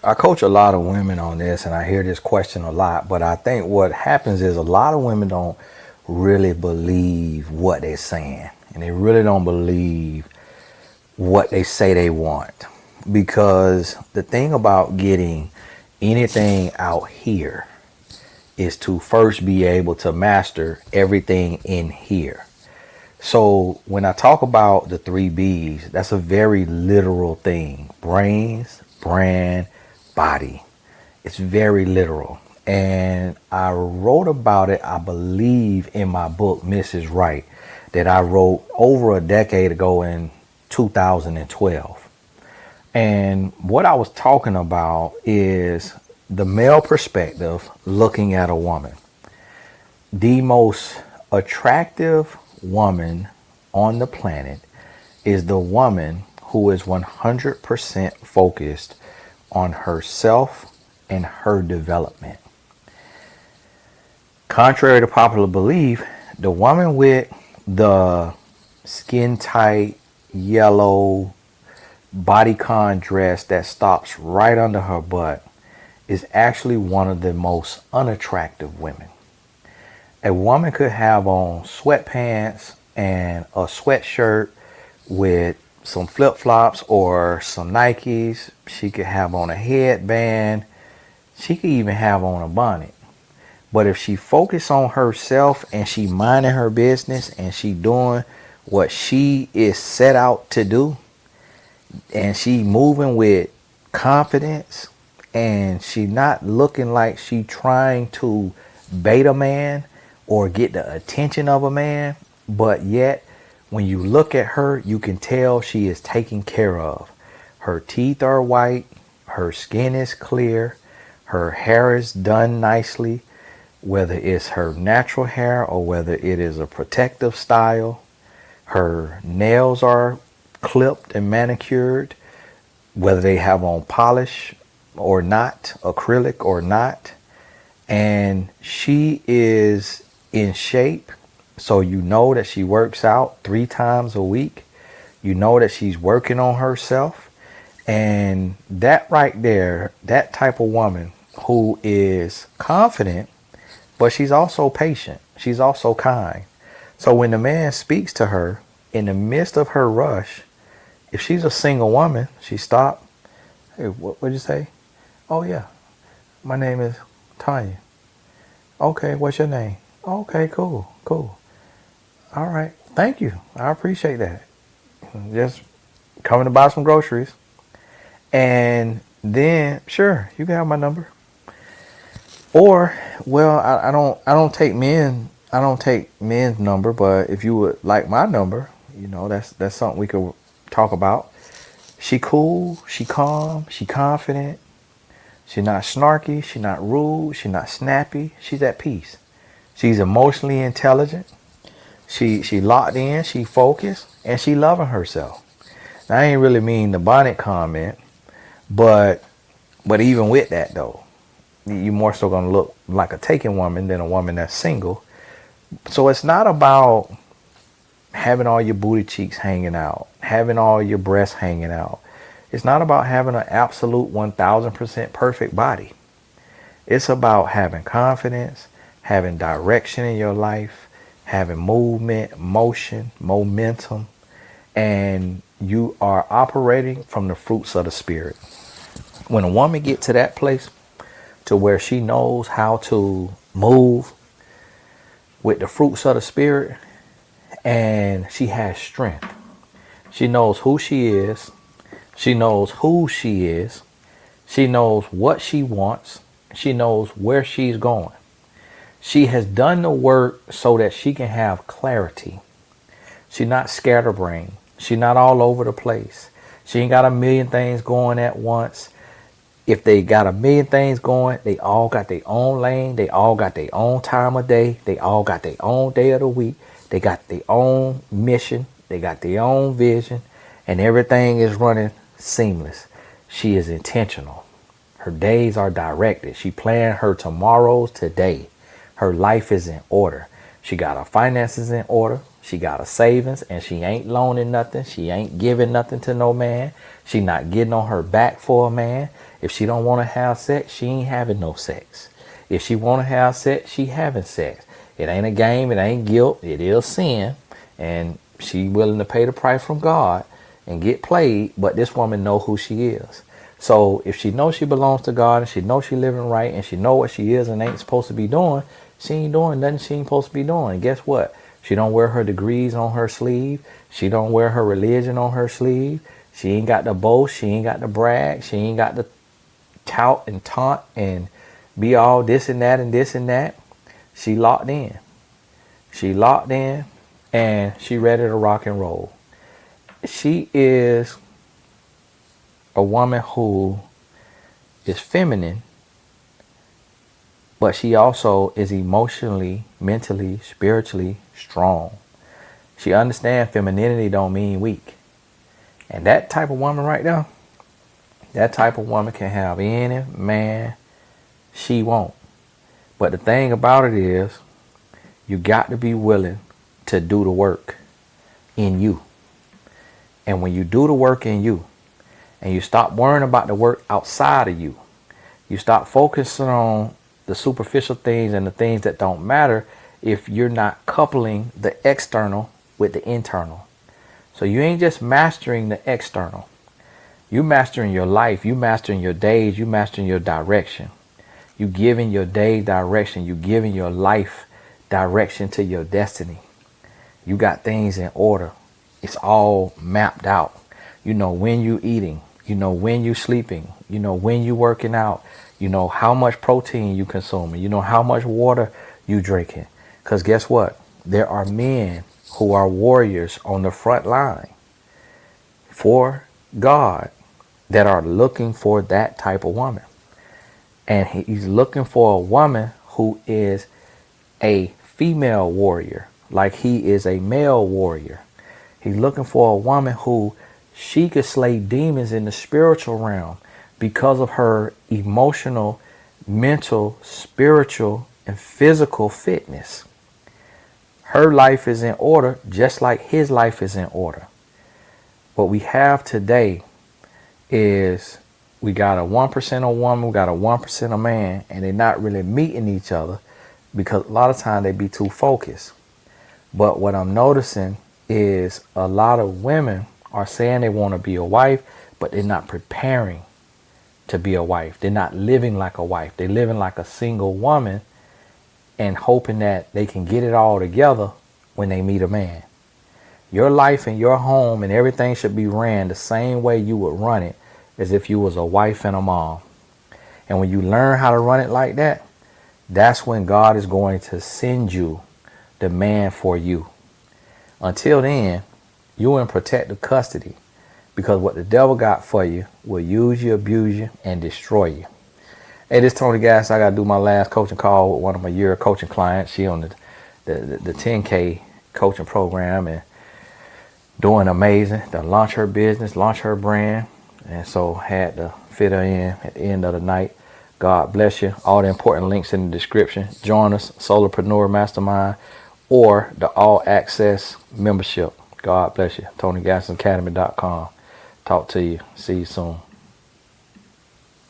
I coach a lot of women on this, and I hear this question a lot. But I think what happens is a lot of women don't really believe what they're saying, and they really don't believe what they say they want. Because the thing about getting anything out here is to first be able to master everything in here. So when I talk about the three B's, that's a very literal thing: brains, brand, body. It's very literal. And I wrote about it, I believe, in my book, Mrs. Right, that I wrote over a decade ago in 2012. And what I was talking about is the male perspective looking at a woman. The most attractive woman on the planet is the woman who is 100% focused on herself and her development. Contrary to popular belief, the woman with the skin tight, yellow, bodycon dress that stops right under her butt is actually one of the most unattractive women. A woman could have on sweatpants and a sweatshirt with some flip-flops or some Nikes. She could have on a headband. She could even have on a bonnet. But if she focus on herself and she minding her business and she doing what she is set out to do, and she moving with confidence, and she not looking like she trying to bait a man or get the attention of a man, but yet when you look at her, you can tell she is taken care of. Her teeth are white, her skin is clear, her hair is done nicely, whether it's her natural hair or whether it is a protective style. Her nails are clipped and manicured, whether they have on polish or not, acrylic or not. And she is in shape, so you know that she works out 3 times a week. You know that she's working on herself. And that right there, that type of woman who is confident, but she's also patient. She's also kind. So when the man speaks to her in the midst of her rush, if she's a single woman, she stopped. Hey, what'd you say? Oh yeah, my name is Tanya. Okay, what's your name? Okay, cool. All right, thank you. I appreciate that. Just coming to buy some groceries. And then, sure, you can have my number. Or, well, I don't take men's number, but if you would like my number, that's something we could talk about. She cool, she calm, she confident. She's not snarky, she's not rude, she's not snappy. She's at peace. She's emotionally intelligent. She locked in, she focused, and she loving herself. Now, I ain't really mean the bonnet comment, but even with that though, you're more so gonna look like a taken woman than a woman that's single. So it's not about having all your booty cheeks hanging out, having all your breasts hanging out. It's not about having an absolute 1000% perfect body. It's about having confidence, having direction in your life, having movement, motion, momentum, and you are operating from the fruits of the spirit. When a woman gets to that place to where she knows how to move with the fruits of the spirit, and she has strength. She knows who she is. She knows who she is. She knows what she wants. She knows where she's going. She has done the work so that she can have clarity. She's not scatterbrained. She's not all over the place. She ain't got a million things going at once. If they got a million things going, they all got their own lane. They all got their own time of day. They all got their own day of the week. They got their own mission. They got their own vision. And everything is running seamless. She is intentional. Her days are directed. She planned her tomorrows today. Her life is in order. She got her finances in order. She got her savings, and she ain't loaning nothing. She ain't giving nothing to no man. She not getting on her back for a man. If she don't want to have sex, she ain't having no sex. If she want to have sex, she having sex. It ain't a game. It ain't guilt. It is sin. And she willing to pay the price from God and get played. But this woman know who she is. So if she knows she belongs to God and she knows she living right and she know what she is and ain't supposed to be doing, she ain't doing nothing she ain't supposed to be doing. And guess what? She don't wear her degrees on her sleeve. She don't wear her religion on her sleeve. She ain't got to boast. She ain't got to brag. She ain't got to tout and taunt and be all this and that and this and that. She locked in. She locked in and she ready to rock and roll. She is a woman who is feminine, but she also is emotionally, mentally, spiritually strong. She understands femininity don't mean weak. And that type of woman right there, that type of woman can have any man she wants. But the thing about it is, you got to be willing to do the work in you. And when you do the work in you, and you stop worrying about the work outside of you, you stop focusing on the superficial things and the things that don't matter if you're not coupling the external with the internal. So you ain't just mastering the external. You mastering your life. You mastering your days. You mastering your direction. You giving your day direction. You giving your life direction to your destiny. You got things in order. It's all mapped out. You know when you eating. You know when you sleeping. You know when you working out. You know how much protein you consuming. You know how much water you drinking. Because guess what? There are men who are warriors on the front line for God that are looking for that type of woman. And he's looking for a woman who is a female warrior, like he is a male warrior. He's looking for a woman who she could slay demons in the spiritual realm because of her emotional, mental, spiritual, and physical fitness. Her life is in order just like his life is in order. What we have today is we got a 1% a woman, we got a 1% a man, and they're not really meeting each other because a lot of times they be too focused. But what I'm noticing is a lot of women are saying they want to be a wife, but they're not preparing to be a wife. They're not living like a wife. They're living like a single woman and hoping that they can get it all together when they meet a man. Your life and your home and everything should be ran the same way you would run it as if you was a wife and a mom. And when you learn how to run it like that, that's when God is going to send you the man for you. Until then, you're in protective custody because what the devil got for you will use you, abuse you, and destroy you. Hey, this is Tony Gass. I got to do my last coaching call with one of my year coaching clients. She on the 10K coaching program and doing amazing to launch her business, launch her brand. And so had to fit her in at the end of the night. God bless you. All the important links in the description. Join us, Solarpreneur Mastermind, or the All Access membership. God bless you. TonyGassonAcademy.com. Talk to you. See you soon.